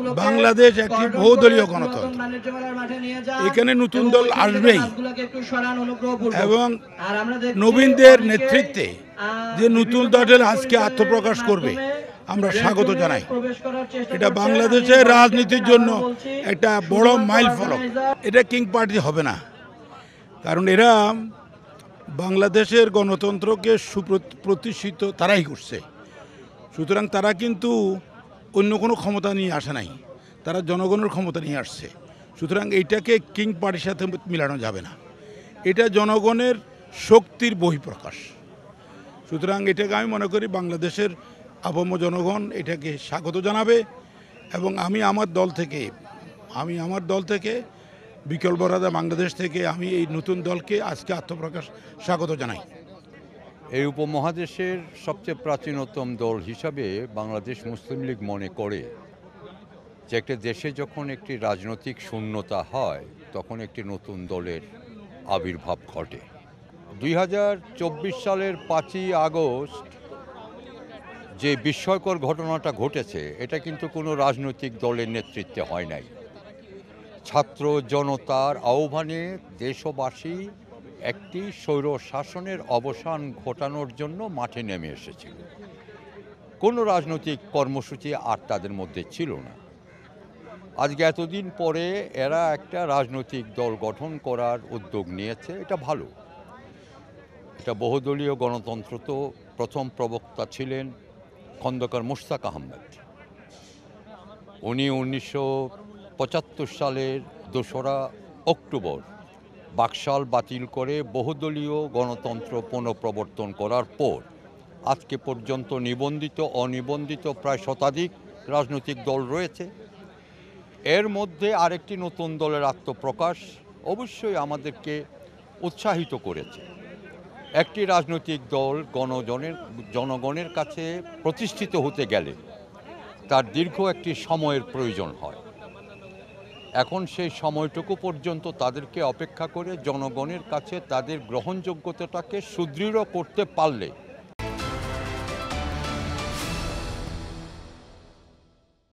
বাংলাদেশ একটি বহুদলীয় গণতন্ত্র। এখানে নতুন দল আসবেই এবং নবীনদের নেতৃত্বে যে নতুন দল আজকে আত্মপ্রকাশ করবে আমরা স্বাগত জানাই। এটা বাংলাদেশের রাজনীতির জন্য একটা বড় মাইল ফলক। এটা কিং পার্টি হবে না, কারণ এরা বাংলাদেশের গণতন্ত্রকে সুপ্রতিষ্ঠিত তারাই করছে। সুতরাং তারা কিন্তু অন্য কোনো ক্ষমতা নিয়ে আসে নাই, তারা জনগণের ক্ষমতা নিয়ে আসছে। সুতরাং এইটাকে কিং পার্টির সাথে মিলানো যাবে না, এটা জনগণের শক্তির বহিঃপ্রকাশ। সুতরাং এটাকে আমি মনে করি বাংলাদেশের আপামর জনগণ এটাকে স্বাগত জানাবে এবং আমি আমার দল থেকে বিকল্প রাজা বাংলাদেশ থেকে আমি এই নতুন দলকে আজকে আত্মপ্রকাশ স্বাগত জানাই। এই উপমহাদেশের সবচেয়ে প্রাচীনতম দল হিসাবে বাংলাদেশ মুসলিম লীগ মনে করে যে একটা দেশে যখন একটি রাজনৈতিক শূন্যতা হয় তখন একটি নতুন দলের আবির্ভাব ঘটে। 2024 সালের 5ই আগস্ট যে বিস্ময়কর ঘটনাটা ঘটেছে এটা কিন্তু কোনো রাজনৈতিক দলের নেতৃত্বে হয় নাই। ছাত্র জনতার আহ্বানে দেশবাসী একটি স্বৈর শাসনের অবসান ঘটানোর জন্য মাঠে নেমে এসেছিল। কোনো রাজনৈতিক কর্মসূচি আর তাদের মধ্যে ছিল না। আজকে এতদিন পরে এরা একটা রাজনৈতিক দল গঠন করার উদ্যোগ নিয়েছে, এটা ভালো। এটা বহুদলীয় গণতন্ত্র। তো প্রথম প্রবক্তা ছিলেন খন্দকার মুশতাক আহমেদ। উনি 1975 সালের 2রা অক্টোবর বাকশাল বাতিল করে বহুদলীয় গণতন্ত্র পুনঃপ্রবর্তন করার পর আজকে পর্যন্ত নিবন্ধিত অনিবন্ধিত প্রায় শতাধিক রাজনৈতিক দল রয়েছে। এর মধ্যে আরেকটি নতুন দলের আত্মপ্রকাশ অবশ্যই আমাদেরকে উৎসাহিত করেছে। একটি রাজনৈতিক দল জনগণের কাছে প্রতিষ্ঠিত হতে গেলে তার দীর্ঘ একটি সময়ের প্রয়োজন হয়। এখন সেই সময়টুকু পর্যন্ত তাদেরকে অপেক্ষা করে জনগণের কাছে তাদের গ্রহণযোগ্যতাটাকে সুদৃঢ় করতে পারলে